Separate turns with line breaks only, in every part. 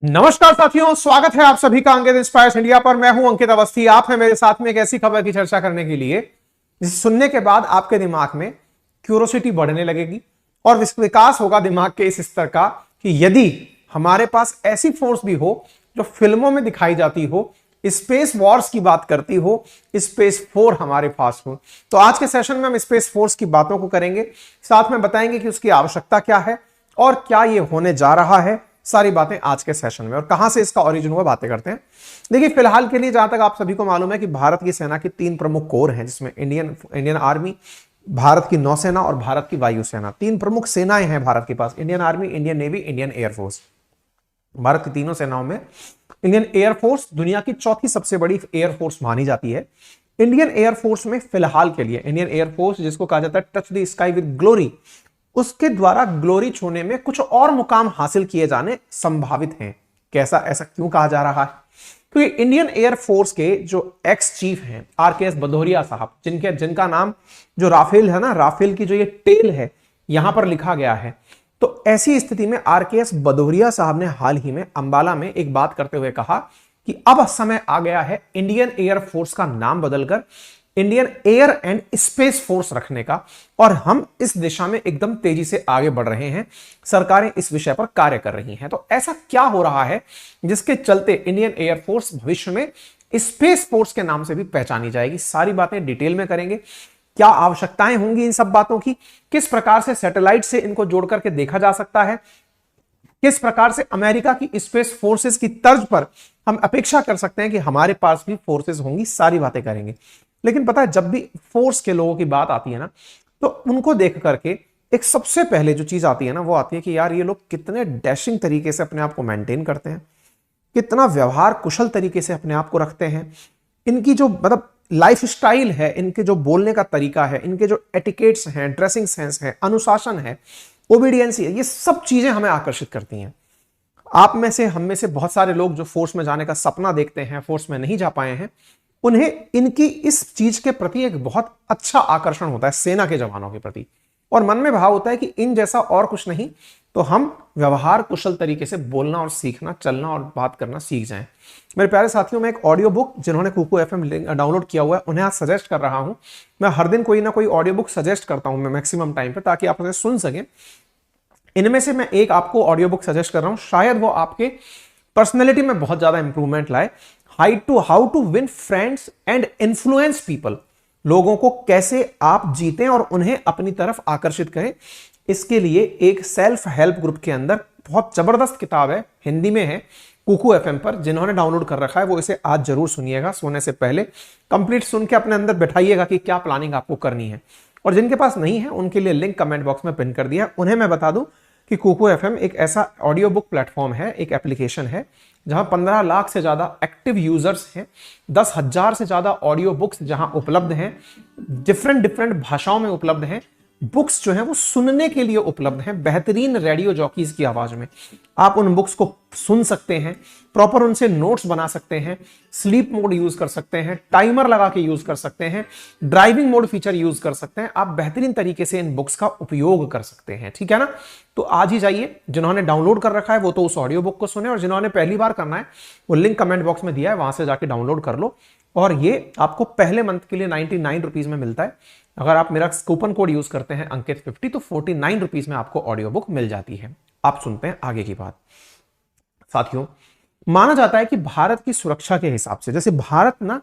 नमस्कार साथियों, स्वागत है आप सभी का अंकित इंस्पायर्स इंडिया पर। मैं हूं अंकित अवस्थी। आप हैं मेरे साथ में एक ऐसी खबर की चर्चा करने के लिए जिसे सुनने के बाद आपके दिमाग में क्यूरोसिटी बढ़ने लगेगी और विकास होगा दिमाग के इस स्तर का कि यदि हमारे पास ऐसी फोर्स भी हो जो फिल्मों में दिखाई जाती हो, स्पेस वॉर्स की बात करती हो, स्पेस फोर्स हमारे पास हो, तो आज के सेशन में हम स्पेस फोर्स की बातों को करेंगे, साथ में बताएंगे कि उसकी आवश्यकता क्या है और क्या यह होने जा रहा है। सारी बातें आज के सेशन में, और कहां से इसका ओरिजिन हुआ बातें करते हैं। देखिए, फिलहाल के लिए जहां तक आप सभी को मालूम है कि भारत की सेना की 3 प्रमुख कोर हैं, जिसमें इंडियन आर्मी, भारत की नौसेना और भारत की वायुसेना। 3 प्रमुख सेनाएं हैं भारत के पास: Indian army, Indian navy, Indian air force. Bharat की तीनों सेनाओं में इंडियन एयरफोर्स दुनिया की चौथी सबसे बड़ी एयरफोर्स मानी जाती है। इंडियन एयरफोर्स में फिलहाल के लिए इंडियन एयरफोर्स, जिसको कहा जाता है touch the sky with glory, उसके द्वारा ग्लोरी छूने में कुछ और मुकाम हासिल किए जाने संभावित हैं। कैसा, ऐसा क्यों कहा जा रहा है? क्योंकि इंडियन एयरफोर्स के जो एक्स चीफ हैं आरकेएस भदौरिया साहब, जिनका नाम जो राफेल है ना, राफेल की जो ये टेल है यहां पर लिखा गया है, तो ऐसी स्थिति में आरकेएस भदौरिया साहब ने हाल ही में अंबाला में एक बात करते हुए कहा कि अब समय आ गया है इंडियन एयरफोर्स का नाम बदलकर Indian air and space force रखने का, और हम इस दिशा में एकदम तेजी से आगे बढ़ रहे हैं। सरकारें इस विषय पर कार्य कर रही हैं। तो ऐसा क्या हो रहा है जिसके चलते इंडियन एयरफोर्स भविष्य में स्पेस फोर्स के नाम से भी पहचानी जाएगी? सारी बातें डिटेल में करेंगे। क्या आवश्यकताएं होंगी इन सब बातों की, किस प्रकार से सैटेलाइट से इनको जोड़ करके देखा जा सकता है, किस प्रकार से अमेरिका की स्पेस फोर्सेस की तर्ज पर हम अपेक्षा कर सकते हैं कि हमारे पास भी फोर्सेस होंगी, सारी बातें करेंगे। लेकिन पता है, जब भी फोर्स के लोगों की बात आती है ना, तो उनको देख करके एक सबसे पहले जो चीज आती है ना, वो आती है कि यार ये लोग कितने डैशिंग तरीके से अपने आप को मेंटेन करते हैं, कितना व्यवहार कुशल तरीके से अपने आप को रखते हैं, इनकी जो मतलब लाइफ स्टाइल है, इनके जो बोलने का तरीका है, इनके जो एटिकेट्स हैं, ड्रेसिंग सेंस है, अनुशासन है, ओबीडियंसी है, ये सब चीजें हमें आकर्षित करती हैं। आप में से, हम में से बहुत सारे लोग जो फोर्स में जाने का सपना देखते हैं, फोर्स में नहीं जा पाए हैं, उन्हें इनकी इस चीज के प्रति एक बहुत अच्छा आकर्षण होता है, सेना के जवानों के प्रति, और मन में भाव होता है कि इन जैसा और कुछ नहीं तो हम व्यवहार कुशल तरीके से बोलना और सीखना, चलना और बात करना सीख जाएं। मेरे प्यारे साथियों, में एक ऑडियो बुक जिन्होंने कुकू एफएम डाउनलोड किया हुआ है, उन्हें आज सजेस्ट कर रहा हूं। मैं हर दिन कोई ना कोई ऑडियो बुक सजेस्ट करता हूं मैं मैक्सिमम टाइम पे, ताकि आप उसे सुन सकें। इनमें से मैं एक आपको ऑडियो बुक सजेस्ट कर रहा हूं, शायद वो आपके पर्सनैलिटी में बहुत ज्यादा इंप्रूवमेंट लाए। How to win friends and influence people. लोगों को कैसे आप जीतें और उन्हें अपनी तरफ आकर्षित करें, इसके लिए एक सेल्फ हेल्प ग्रुप के अंदर बहुत जबरदस्त किताब है, हिंदी में है, कुकू एफएम पर। जिन्होंने डाउनलोड कर रखा है वो इसे आज जरूर सुनिएगा, सोने से पहले कंप्लीट सुन के अपने अंदर बैठाइएगा कि क्या प्लानिंग आपको करनी है। और जिनके पास नहीं है उनके लिए लिंक कमेंट बॉक्स में पिन कर दिया। उन्हें मैं बता दूं कि कुकू एफएम एक ऐसा ऑडियो बुक प्लेटफॉर्म है, एक एप्लीकेशन है, जहां 15 लाख से ज्यादा एक्टिव यूजर्स हैं, 10,000 से ज्यादा ऑडियो बुक्स जहां उपलब्ध हैं, डिफरेंट भाषाओं में उपलब्ध हैं। बुक्स जो हैं वो सुनने के लिए उपलब्ध हैं, बेहतरीन रेडियो जॉकीज की आवाज में। आप उन बुक्स को सुन सकते हैं, प्रॉपर उनसे नोट्स बना सकते हैं, स्लीप मोड यूज कर सकते हैं, टाइमर लगा के यूज कर सकते हैं, ड्राइविंग मोड फीचर यूज कर सकते हैं। आप बेहतरीन तरीके से इन बुक्स का उपयोग कर सकते हैं, ठीक है ना? तो आज ही जाइए, जिन्होंने डाउनलोड कर रखा है वो तो उस ऑडियो बुक को सुने, और जिन्होंने पहली बार करना है वो लिंक कमेंट बॉक्स में दिया है, वहां से जाके डाउनलोड कर लो। और ये आपको पहले मंथ के लिए 99 रुपीज में मिलता है। अगर आप मेरा कूपन कोड यूज करते हैं अंकित 50, तो 49 रुपीज में आपको ऑडियो बुक मिल जाती है। आप सुनते हैं आगे की बात। साथियों, माना जाता है कि भारत की सुरक्षा के हिसाब से, जैसे भारत ना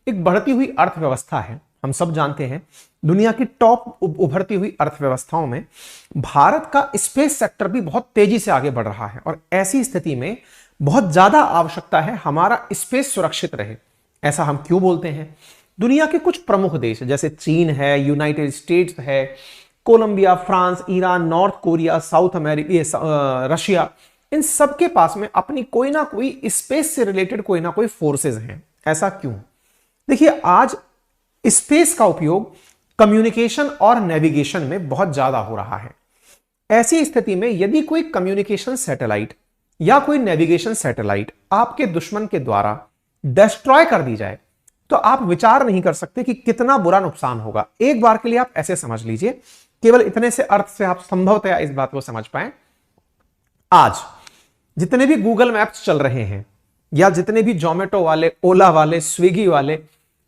एक बढ़ती हुई अर्थव्यवस्था है, हम सब जानते हैं, दुनिया की टॉप उभरती हुई अर्थव्यवस्थाओं में भारत का स्पेस सेक्टर भी बहुत तेजी से आगे बढ़ रहा है। और ऐसी स्थिति में बहुत ज्यादा आवश्यकता है हमारा स्पेस सुरक्षित रहे। ऐसा हम क्यों बोलते हैं? दुनिया के कुछ प्रमुख देश जैसे चीन है, यूनाइटेड स्टेट्स है, Colombia, France, Iran, North Korea, South America, Russia, इन सबके पास में अपनी कोई ना कोई स्पेस से रिलेटेड कोई ना कोई फोर्सेस हैं। ऐसा क्यों? देखिए, आज स्पेस का उपयोग कम्युनिकेशन और नेविगेशन में बहुत ज्यादा हो रहा है। ऐसी स्थिति में यदि कोई कम्युनिकेशन सैटेलाइट या कोई नेविगेशन सैटेलाइट आपके दुश्मन के द्वारा डिस्ट्रॉय कर दी जाए, तो आप विचार नहीं कर सकते कि कितना बुरा नुकसान होगा। एक बार के लिए आप ऐसे समझ लीजिए, केवल इतने से अर्थ से आप संभवतया इस बात को समझ पाए। आज जितने भी गूगल मैप्स चल रहे हैं या जितने भी जोमेटो वाले, ओला वाले, स्विगी वाले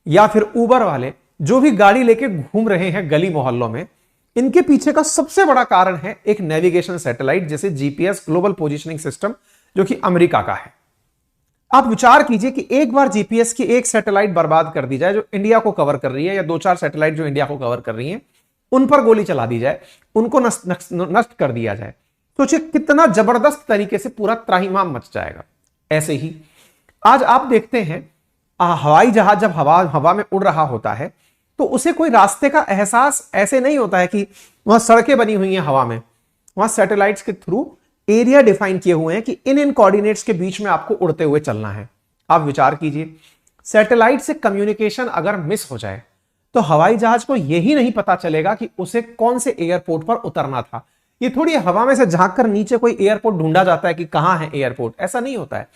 या फिर उबर वाले जो भी गाड़ी लेके घूम रहे हैं गली मोहल्लों में, इनके पीछे का सबसे बड़ा कारण है एक नेविगेशन सैटेलाइट जैसे जीपीएस, ग्लोबल पोजिशनिंग सिस्टम, जो कि अमेरिका का है। आप विचार कीजिए कि एक बार जीपीएस की एक सैटेलाइट बर्बाद कर दी जाए जो इंडिया को कवर कर रही है, या 2-4 सैटेलाइट जो इंडिया को कवर कर रही हैं, उन पर गोली चला दी जाए, उनको नष्ट कर दिया जाए, सोचिए कितना जबरदस्त तरीके से पूरा त्राहिमाम मच जाएगा। ऐसे ही आज आप देखते हैं हवाई जहाज जब हवा में उड़ रहा होता है तो उसे कोई रास्ते का एहसास ऐसे नहीं होता है कि वहां सड़कें बनी हुई हैं हवा में, वहां सैटेलाइट्स के थ्रू एरिया डिफाइन किए हुए हैं कि इन कोऑर्डिनेट्स के बीच में आपको उड़ते हुए चलना है। आप विचार कीजिए, सैटेलाइट से कम्युनिकेशन अगर मिस हो जाए तो हवाई जहाज को यही नहीं पता चलेगा कि उसे कौन से एयरपोर्ट पर उतरना था। ये थोड़ी हवा में से झांक कर नीचे कोई एयरपोर्ट ढूंढा जाता है कि कहां है एयरपोर्ट, ऐसा नहीं होता है।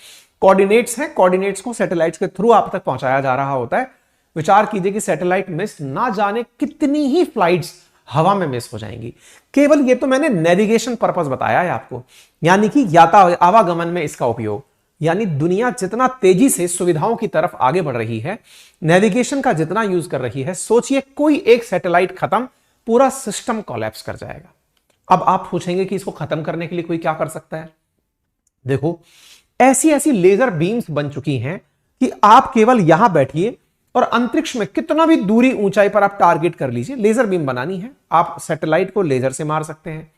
कोऑर्डिनेट्स हैं, कोऑर्डिनेट्स को सैटेलाइट्स के थ्रू आप तक पहुंचाया जा रहा होता है। विचार कीजिए कि सैटेलाइट मिस ना जाने कितनी ही फ्लाइट्स हवा में मिस हो जाएंगी। केवल ये तो मैंने नेविगेशन पर्पस बताया है आपको, यानी कि आवागमन में इसका उपयोग। यानी दुनिया जितना तेजी से सुविधाओं की तरफ आगे बढ़ रही है, नेविगेशन का जितना यूज कर रही है, सोचिए कोई एक सैटेलाइट खत्म, पूरा सिस्टम कोलैप्स कर जाएगा। अब आप पूछेंगे कि इसको खत्म करने के लिए कोई क्या कर सकता है। देखो, ऐसी ऐसी लेजर बीम्स बन चुकी हैं कि आप केवल यहां बैठिए और अंतरिक्ष में कितना भी दूरी ऊंचाई पर आप टारगेट कर लीजिए, लेजर बीम बनानी है, आप सैटेलाइट को लेजर से मार सकते हैं।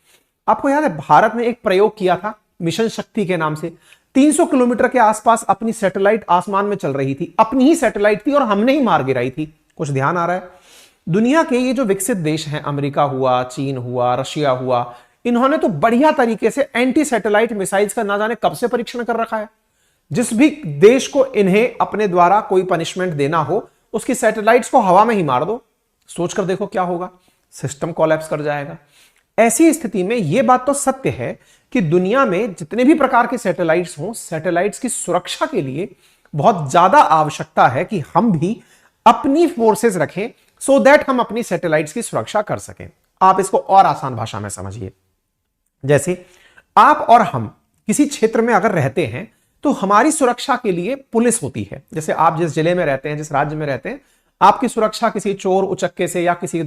आपको याद है भारत ने एक प्रयोग किया था मिशन शक्ति के नाम से, 300 किलोमीटर के आसपास अपनी सैटेलाइट आसमान में चल रही थी, अपनी ही सैटेलाइट थी और हमने ही मार गिराई थी। कुछ ध्यान आ रहा है? दुनिया के ये जो विकसित देश हैं, अमेरिका हुआ, चीन हुआ, रशिया हुआ, इन्होंने तो बढ़िया तरीके से एंटी सैटेलाइट मिसाइल्स का ना जाने कब से परीक्षण कर रखा है। जिस भी देश को इन्हें अपने द्वारा कोई पनिशमेंट देना हो, उसकी सैटेलाइट्स को हवा में ही मार दो, सोचकर देखो क्या होगा, सिस्टम कोलैप्स कर जाएगा। ऐसी स्थिति में यह बात तो सत्य है कि दुनिया में जितने भी प्रकार के सैटेलाइट्स हों, सैटेलाइट्स की सुरक्षा के लिए बहुत ज्यादा आवश्यकता है कि हम भी अपनी फोर्सेस रखें सो दैट हम अपनी सैटेलाइट्स की सुरक्षा कर सकें। आप इसको और आसान भाषा में समझिए, जैसे आप और हम किसी क्षेत्र में अगर रहते हैं तो हमारी सुरक्षा के लिए पुलिस होती है। जैसे आप जिस जिले में रहते हैं, जिस राज्य में रहते हैं, आपकी सुरक्षा किसी चोर उचक्के से या किसी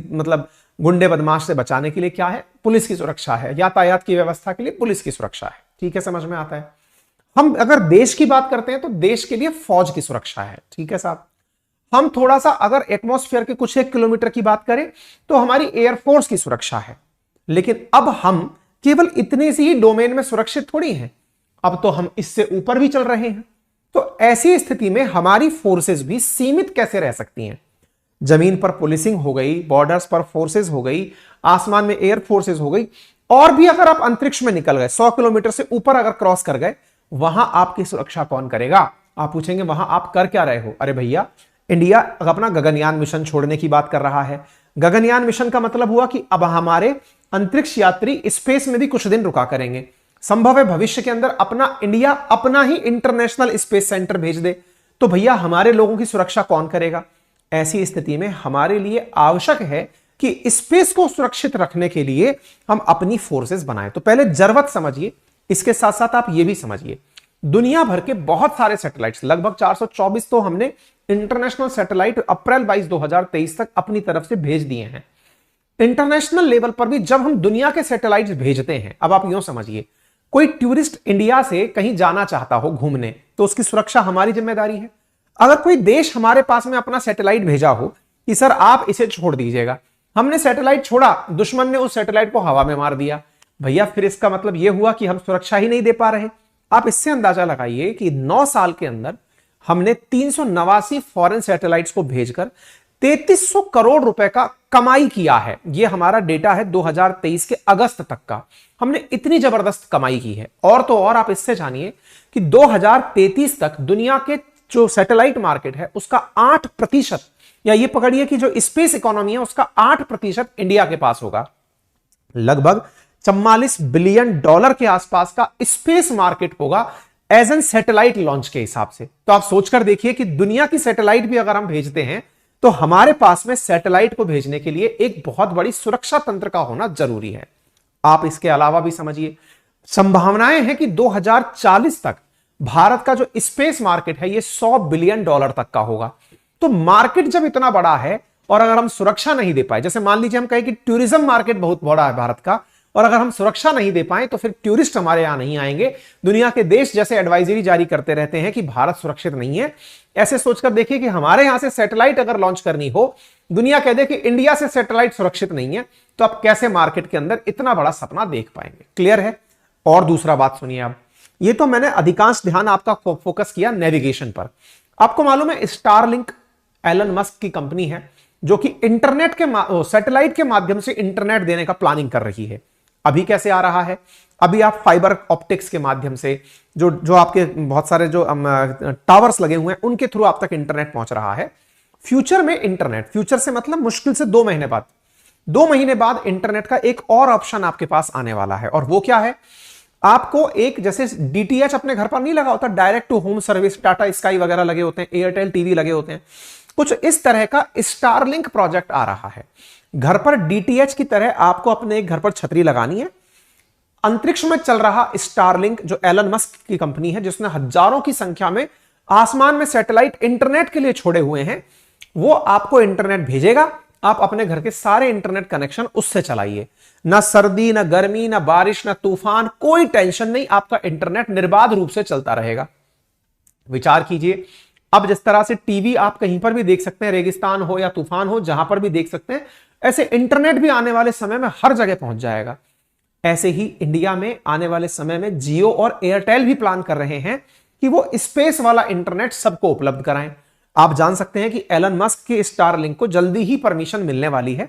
गुंडे बदमाश से बचाने के लिए क्या है? पुलिस की सुरक्षा है। यातायात की व्यवस्था के लिए पुलिस की सुरक्षा है। ठीक है, समझ में आता है। हम अगर देश की बात करते हैं तो देश के लिए फौज की सुरक्षा है। ठीक है साहब। हम थोड़ा सा अगर एटमॉस्फेयर के कुछ 1 किलोमीटर की बात करें तो हमारी एयरफोर्स की सुरक्षा है। लेकिन अब हम केवल इतने से ही डोमेन में सुरक्षित थोड़ी हैं, अब तो हम इससे ऊपर भी चल रहे हैं। तो ऐसी स्थिति में हमारी फोर्सेस भी सीमित कैसे रह सकती हैं? जमीन पर पुलिसिंग हो गई, बॉर्डर्स पर फोर्सेस हो गई, आसमान में एयर फोर्सेस हो गई, और भी अगर आप अंतरिक्ष में निकल गए, 100 किलोमीटर से ऊपर अगर क्रॉस कर गए, वहां आपकी सुरक्षा कौन करेगा? आप पूछेंगे वहां आप कर क्या रहे हो? अरे भैया, इंडिया अपना गगनयान मिशन छोड़ने की बात कर रहा है। गगनयान मिशन का मतलब हुआ कि अब हमारे अंतरिक्ष यात्री स्पेस में भी कुछ दिन रुका करेंगे। संभव है भविष्य के अंदर इंडिया अपना ही इंटरनेशनल स्पेस सेंटर भेज दे, तो भैया हमारे लोगों की सुरक्षा कौन करेगा? ऐसी स्थिति में हमारे लिए आवश्यक है कि स्पेस को सुरक्षित रखने के लिए हम अपनी फोर्सेस बनाएं। तो पहले जरूरत समझिए, इसके साथ साथ आप यह भी समझिए, दुनिया भर के बहुत सारे सैटेलाइट्स, लगभग 424 तो हमने इंटरनेशनल सैटेलाइट अप्रैल 22, 2023 तक अपनी तरफ से भेज दिए हैं। इंटरनेशनल लेवल पर भी जब हम दुनिया के सैटेलाइट्स भेजते हैं, अब आप यूं समझिए, कोई टूरिस्ट इंडिया से कहीं जाना चाहता हो घूमने, तो उसकी सुरक्षा हमारी जिम्मेदारी है। अगर कोई देश हमारे पास में अपना सैटेलाइट भेजा हो कि सर आप इसे छोड़ दीजिएगा, हमने सैटेलाइट छोड़ा, दुश्मन ने उस सैटेलाइट को हवा में मार दिया, भैया फिर इसका मतलब यह हुआ कि हम सुरक्षा ही नहीं दे पा रहे। आप इससे अंदाजा लगाइए कि 9 साल के अंदर हमने 389 फॉरेन सैटेलाइट्स को भेजकर 3300 करोड़ रुपए का कमाई किया है। यह हमारा डेटा है 2023 के अगस्त तक का। हमने इतनी जबरदस्त कमाई की है। और तो और आप इससे जानिए कि 2033 तक दुनिया के जो सैटेलाइट मार्केट है उसका 8%, या ये पकड़िए कि जो स्पेस इकोनॉमी है उसका 8% इंडिया के पास होगा। लगभग 44 बिलियन डॉलर के आसपास का स्पेस मार्केट होगा एज एन सैटेलाइट लॉन्च के हिसाब से। तो आप सोचकर देखिए कि दुनिया की सैटेलाइट भी अगर हम भेजते हैं तो हमारे पास में सैटेलाइट को भेजने के लिए एक बहुत बड़ी सुरक्षा तंत्र का होना जरूरी है। आप इसके अलावा भी समझिए, संभावनाएं हैं कि 2040 तक भारत का जो स्पेस मार्केट है ये $100 बिलियन तक का होगा। तो मार्केट जब इतना बड़ा है और अगर हम सुरक्षा नहीं दे पाए, जैसे मान लीजिए हम कहें कि टूरिज्म मार्केट बहुत बड़ा है भारत का, और अगर हम सुरक्षा नहीं दे पाए तो फिर टूरिस्ट हमारे यहां नहीं आएंगे। दुनिया के देश जैसे एडवाइजरी जारी करते रहते हैं कि भारत सुरक्षित नहीं है, ऐसे सोचकर देखिए कि हमारे यहां से सैटेलाइट अगर लॉन्च करनी हो, दुनिया कह दे कि इंडिया से सैटेलाइट सुरक्षित नहीं है, तो आप कैसे मार्केट के अंदर इतना बड़ा सपना देख पाएंगे? क्लियर है? और दूसरा बात सुनिए आप, ये तो मैंने अधिकांश ध्यान आपका फोकस किया नेविगेशन पर। आपको मालूम है स्टारलिंक एलन मस्क की कंपनी है जो कि इंटरनेट के सैटेलाइट के माध्यम से इंटरनेट देने का प्लानिंग कर रही है। अभी कैसे आ रहा है? अभी आप फाइबर ऑप्टिक्स के माध्यम से जो आपके बहुत सारे जो टावर्स लगे हुए हैं उनके थ्रू आप तक इंटरनेट पहुंच रहा है। फ्यूचर में इंटरनेट, फ्यूचर से मतलब मुश्किल से 2 महीने बाद, 2 महीने बाद इंटरनेट का एक और ऑप्शन आपके पास आने वाला है। और वो क्या है? आपको एक, जैसे डीटीएच अपने घर पर नहीं लगा होता, direct to home service, Tata Sky वगैरह लगे होते हैं, एयरटेल टीवी लगे होते हैं, कुछ इस तरह का स्टारलिंक प्रोजेक्ट आ रहा है। घर पर डीटीएच की तरह आपको अपने घर पर छतरी लगानी है। अंतरिक्ष में चल रहा स्टारलिंक जो एलन मस्क की कंपनी है, जिसने हजारों की संख्या में आसमान में सैटेलाइट इंटरनेट के लिए छोड़े हुए हैं, वो आपको इंटरनेट भेजेगा। आप अपने घर के सारे इंटरनेट कनेक्शन उससे चलाइए। ना सर्दी, ना गर्मी, ना बारिश, ना तूफान, कोई टेंशन नहीं, आपका इंटरनेट निर्बाध रूप से चलता रहेगा। विचार कीजिए, अब जिस तरह से टीवी आप कहीं पर भी देख सकते हैं, रेगिस्तान हो या तूफान हो, जहां पर भी देख सकते हैं, ऐसे इंटरनेट भी आने वाले समय में हर जगह पहुंच जाएगा। ऐसे ही इंडिया में आने वाले समय में जियो और एयरटेल भी प्लान कर रहे हैं कि वो स्पेस वाला इंटरनेट सबको उपलब्ध कराएं। आप जान सकते हैं कि एलन मस्क के स्टारलिंक को जल्दी ही परमिशन मिलने वाली है।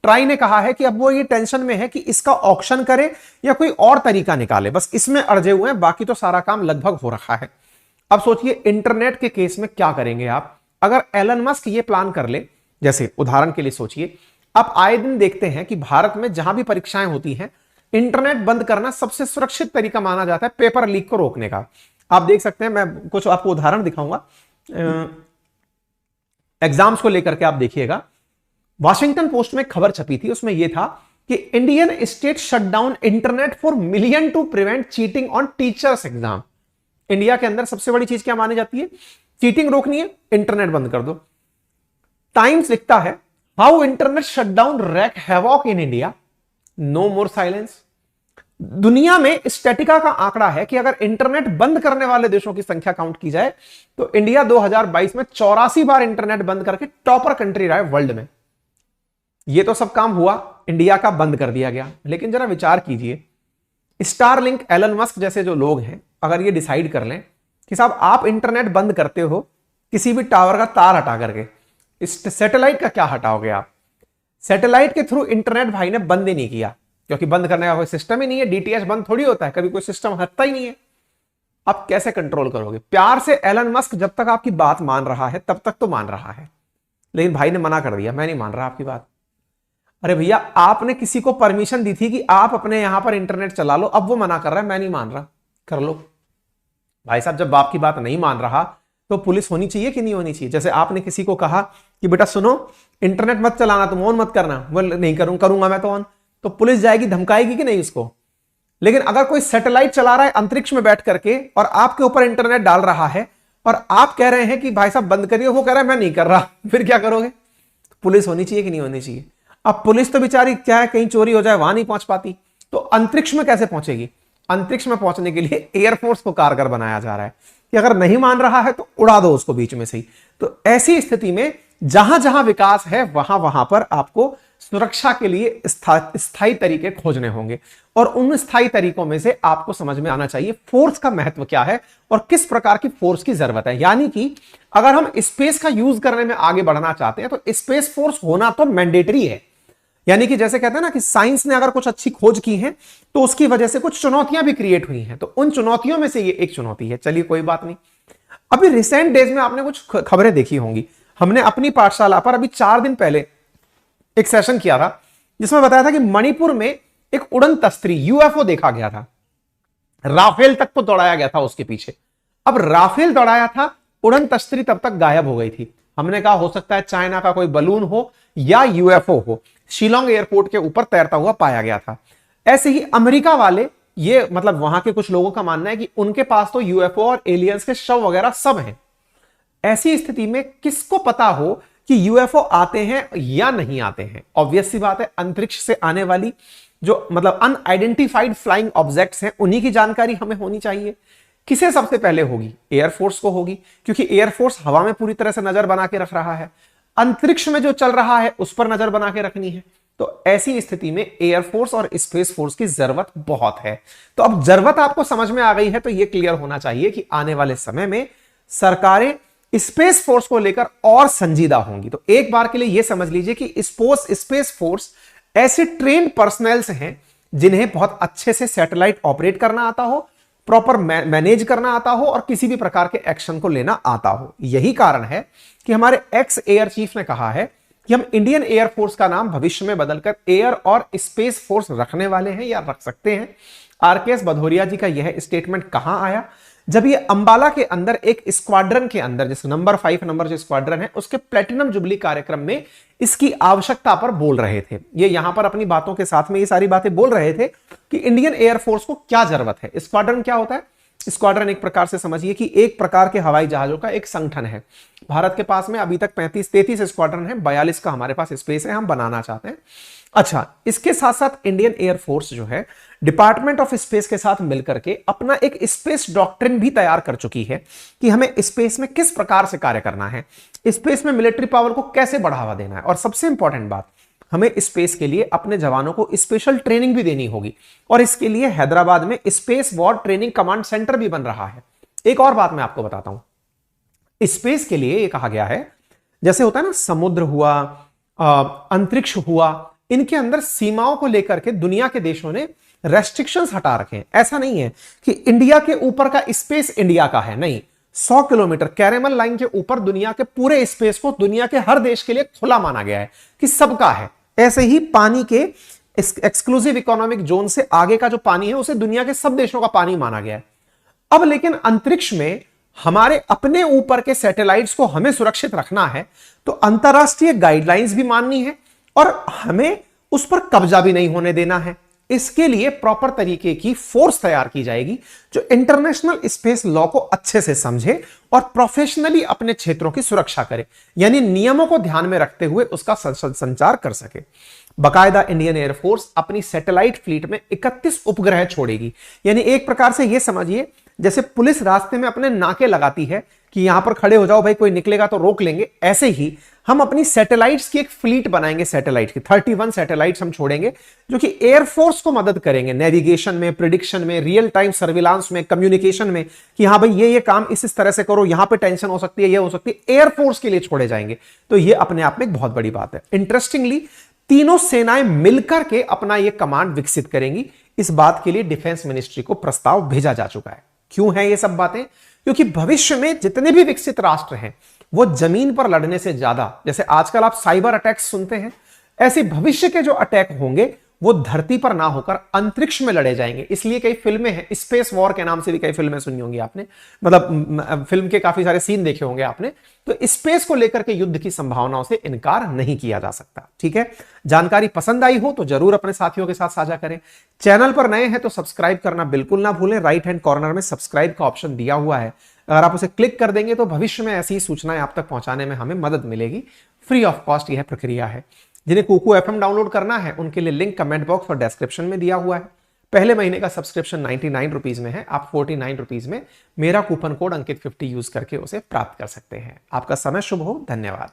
ट्राई ने कहा है कि अब वो ये टेंशन में है कि इसका ऑक्शन करे या कोई और तरीका निकाले, बस इसमें अड़जे हुए हैं, बाकी तो सारा काम लगभग हो रखा है। अब सोचिए इंटरनेट के केस में क्या करेंगे आप? अगर एलन मस्क ये प्लान कर ले, जैसे उदाहरण के लिए सोचिए, आप आए दिन देखते हैं कि भारत में जहां भी परीक्षाएं होती हैं, इंटरनेट बंद करना सबसे सुरक्षित तरीका माना जाता है पेपर लीक को रोकने का। आप देख सकते हैं, मैं कुछ आपको उदाहरण दिखाऊंगा एग्जाम्स को लेकर के। आप देखिएगा, वॉशिंगटन पोस्ट में खबर छपी थी, उसमें यह था कि Indian state shut down internet for million to prevent cheating on teachers exam. India के अंदर सबसे बड़ी चीज क्या मानी जाती है? चीटिंग रोकनी है, इंटरनेट बंद कर दो। टाइम्स लिखता है, how internet shutdown wreak havoc in India, no more silence. दुनिया में स्टैटिका का आंकड़ा है कि अगर इंटरनेट बंद करने वाले देशों की संख्या काउंट की जाए तो इंडिया 2022 में 84 बार इंटरनेट बंद करके टॉपर कंट्री रहा है वर्ल्ड में। यह तो सब काम हुआ, इंडिया का बंद कर दिया गया। लेकिन जरा विचार कीजिए, स्टारलिंक, एलन मस्क जैसे जो लोग हैं, अगर ये डिसाइड कर लें कि साहब आप इंटरनेट बंद करते हो किसी भी टावर का तार हटा करके, इस सैटेलाइट का क्या हटाओगे आप? सैटेलाइट के थ्रू इंटरनेट भाई ने बंद ही नहीं किया, क्योंकि बंद करने का कोई सिस्टम ही नहीं है। डीटीएच बंद थोड़ी होता है, कभी कोई सिस्टम हटता ही नहीं है। आप कैसे कंट्रोल करोगे? प्यार से एलन मस्क जब तक आपकी बात मान रहा है तब तक तो मान रहा है, लेकिन भाई ने मना कर दिया, मैं नहीं मान रहा आपकी बात। अरे भैया, आपने किसी को परमिशन दी थी कि आप अपने यहां पर इंटरनेट चला लो, अब वो मना कर रहा है, मैं नहीं मान रहा, कर लो। भाई साहब, जब बाप की बात नहीं मान रहा तो पुलिस होनी चाहिए कि नहीं होनी चाहिए? जैसे आपने किसी को कहा कि बेटा सुनो, इंटरनेट मत चलाना, तुम ऑन मत करना, वो नहीं करूंगा मैं तो ऑन, तो पुलिस जाएगी, धमकाएगी कि नहीं उसको? लेकिन अगर कोई सैटेलाइट चला रहा है अंतरिक्ष में बैठ करके और आपके ऊपर इंटरनेट डाल रहा है और आप कह रहे हैं कि भाई साहब बंद करिए, वो कह रहा है मैं नहीं कर रहा, फिर क्या करोगे? पुलिस होनी चाहिए कि नहीं होनी चाहिए? अब पुलिस तो बेचारी क्या है, कहीं चोरी हो जाए वहां नहीं पहुंच पाती, तो अंतरिक्ष में कैसे पहुंचेगी? अंतरिक्ष में पहुंचने के लिए एयरफोर्स को कारगर बनाया जा रहा है कि अगर नहीं मान रहा है तो उड़ा दो उसको बीच में से ही। तो ऐसी स्थिति में जहां जहां विकास है वहां वहां पर आपको सुरक्षा के लिए स्थायी तरीके खोजने होंगे, और उन स्थायी तरीकों में से आपको समझ में आना चाहिए फोर्स का महत्व क्या है और किस प्रकार की फोर्स की जरूरत है। यानी कि अगर हम स्पेस का यूज करने में आगे बढ़ना चाहते हैं तो स्पेस फोर्स होना तो मैंडेटरी है। यानी कि जैसे कहते हैं ना कि साइंस ने अगर कुछ अच्छी खोज की है तो उसकी वजह से कुछ चुनौतियां भी क्रिएट हुई हैं, तो उन चुनौतियों में से ये एक चुनौती है। चलिए कोई बात नहीं। अभी रिसेंट डेज में आपने कुछ खबरें देखी होंगी, हमने अपनी पाठशाला पर अभी 4 दिन पहले एक सेशन किया था जिसमें बताया था कि मणिपुर में एक उड़न तस्तरी यूएफओ देखा गया था। राफेल तक तो दौड़ाया गया था उसके पीछे। अब राफेल दौड़ाया था, उड़न तस्तरी तब तक गायब हो गई थी। हमने कहा हो सकता है चाइना का कोई बलून हो या यूएफओ हो। शिलोंग एयरपोर्ट के ऊपर तैरता हुआ पाया गया था। ऐसे ही अमेरिका वाले ये मतलब वहां के कुछ लोगों का मानना है कि उनके पास तो यूएफओ और एलियंस के शव वगैरह सब हैं। ऐसी स्थिति में किसको पता हो कि यूएफओ आते हैं या नहीं आते हैं? ऑब्वियस सी बात है, अंतरिक्ष से आने वाली जो मतलब अनआइडेंटिफाइड फ्लाइंग ऑब्जेक्ट्स हैं उन्हीं की जानकारी हमें होनी चाहिए। किसे सबसे पहले होगी? एयरफोर्स को होगी, क्योंकि एयरफोर्स हवा में पूरी तरह से नजर बना के रख रहा है, अंतरिक्ष में जो चल रहा है उस पर नजर बना के रखनी है। तो ऐसी स्थिति में एयरफोर्स और स्पेस फोर्स की जरूरत बहुत है। तो अब जरूरत आपको समझ में आ गई है, तो यह क्लियर होना चाहिए कि आने वाले समय में सरकारें स्पेस फोर्स को लेकर और संजीदा होंगी। तो एक बार के लिए यह समझ लीजिए कि स्पेस फोर्स ऐसे ट्रेन्ड पर्सनल्स हैं जिन्हें बहुत अच्छे से सैटेलाइट ऑपरेट करना आता हो, प्रॉपर मैनेज करना आता हो और किसी भी प्रकार के एक्शन को लेना आता हो। यही कारण है कि हमारे एक्स एयर चीफ ने कहा है कि हम इंडियन एयरफोर्स का नाम भविष्य में बदलकर एयर और स्पेस फोर्स रखने वाले हैं या रख सकते हैं। आरकेएस भदौरिया जी का यह स्टेटमेंट कहां आया? जब ये अंबाला के अंदर एक स्क्वाड्रन के अंदर, जिस नंबर 5 नंबर जो स्क्वाड्रन है उसके प्लेटिनम जुबली कार्यक्रम में इसकी आवश्यकता पर बोल रहे थे। ये यहां पर अपनी बातों के साथ में ये सारी बातें बोल रहे थे कि इंडियन एयरफोर्स को क्या जरूरत है। स्क्वाड्रन क्या होता है? स्क्वाड्रन एक प्रकार से समझिए कि एक प्रकार के हवाई जहाजों का एक संगठन है। भारत के पास में अभी तक 33 स्क्वाड्रन है, 42 का हमारे पास स्पेस है, हम बनाना चाहते हैं। अच्छा, इसके साथ साथ इंडियन एयरफोर्स जो है डिपार्टमेंट ऑफ स्पेस के साथ मिलकर के अपना एक स्पेस डॉक्ट्रिन भी तैयार कर चुकी है कि हमें स्पेस में किस प्रकार से कार्य करना है, स्पेस में मिलिट्री पावर को कैसे बढ़ावा देना है, और सबसे इंपॉर्टेंट बात, हमें स्पेस के लिए अपने जवानों को स्पेशल ट्रेनिंग भी देनी होगी। और इसके लिए हैदराबाद में space war training command centre भी बन रहा है। एक और बात मैं आपको बताता हूं, स्पेस के लिए यह कहा गया है, जैसे होता है ना समुद्र हुआ, अंतरिक्ष हुआ, इनके अंदर सीमाओं को लेकर के दुनिया के देशों ने रेस्ट्रिक्शंस हटा रखे हैं। ऐसा नहीं है कि इंडिया के ऊपर का स्पेस इंडिया का है, नहीं। 100 किलोमीटर कैरेमल लाइन के ऊपर दुनिया के पूरे स्पेस को दुनिया के हर देश के लिए खुला माना गया है कि सबका है। ऐसे ही पानी के एक्सक्लूसिव इकोनॉमिक जोन से आगे का जो पानी है उसे दुनिया के सब देशों का पानी माना गया है। अब लेकिन अंतरिक्ष में हमारे अपने ऊपर के सैटेलाइट्स को हमें सुरक्षित रखना है, तो अंतरराष्ट्रीय गाइडलाइंस भी माननी है और हमें उस पर कब्जा भी नहीं होने देना है। इसके लिए प्रॉपर तरीके की फोर्स तैयार की जाएगी जो इंटरनेशनल स्पेस लॉ को अच्छे से समझे और प्रोफेशनली अपने क्षेत्रों की सुरक्षा करे, यानी नियमों को ध्यान में रखते हुए उसका संचार कर सके। बकायदा इंडियन एयरफोर्स अपनी सैटेलाइट फ्लीट में 31 उपग्रह छोड़ेगी। यानी एक प्रकार से यह समझिए जैसे पुलिस रास्ते में अपने नाके लगाती है कि यहां पर खड़े हो जाओ भाई, कोई निकलेगा तो रोक लेंगे, ऐसे ही हम अपनी सैटेलाइट्स की एक फ्लीट बनाएंगे। सैटेलाइट की 31 सैटेलाइट्स हम छोड़ेंगे जो कि एयरफोर्स को मदद करेंगे नेविगेशन में, प्रिडिक्शन में, रियल टाइम सर्विलांस में, कम्युनिकेशन में, कि हाँ भाई ये काम इस तरह से करो, यहां पे टेंशन हो सकती है, ये हो सकती है, एयरफोर्स के लिए छोड़े जाएंगे। तो ये अपने आप में एक बहुत बड़ी बात है। इंटरेस्टिंगली तीनों सेनाएं मिलकर के अपना यह कमांड विकसित करेंगी। इस बात के लिए डिफेंस मिनिस्ट्री को प्रस्ताव भेजा जा चुका है। क्यों है ये सब बातें? क्योंकि भविष्य में जितने भी विकसित राष्ट्र हैं वो जमीन पर लड़ने से ज्यादा, जैसे आजकल आप साइबर अटैक्स सुनते हैं, ऐसे भविष्य के जो अटैक होंगे वो धरती पर ना होकर अंतरिक्ष में लड़े जाएंगे। इसलिए कई फिल्में हैं, स्पेस वॉर के नाम से भी कई फिल्में सुनी होंगी आपने, मतलब फिल्म के काफी सारे सीन देखे होंगे आपने। तो स्पेस को लेकर के युद्ध की संभावनाओं से इनकार नहीं किया जा सकता। ठीक है, जानकारी पसंद आई हो तो जरूर अपने साथियों के साथ साझा करें। चैनल पर नए हैं तो सब्सक्राइब करना बिल्कुल ना भूलें। राइट हैंड कॉर्नर में सब्सक्राइब का ऑप्शन दिया हुआ है, अगर आप उसे क्लिक कर देंगे तो भविष्य में ऐसी सूचनाएं आप तक पहुंचाने में हमें मदद मिलेगी। फ्री ऑफ कॉस्ट यह प्रक्रिया है। जिन्हें कुकू एफएम डाउनलोड करना है उनके लिए लिंक कमेंट बॉक्स और डिस्क्रिप्शन में दिया हुआ है। पहले महीने का सब्सक्रिप्शन 99 रुपीज में है, आप 49 रुपीज में मेरा कूपन कोड अंकित 50 यूज करके उसे प्राप्त कर सकते हैं। आपका समय शुभ हो, धन्यवाद।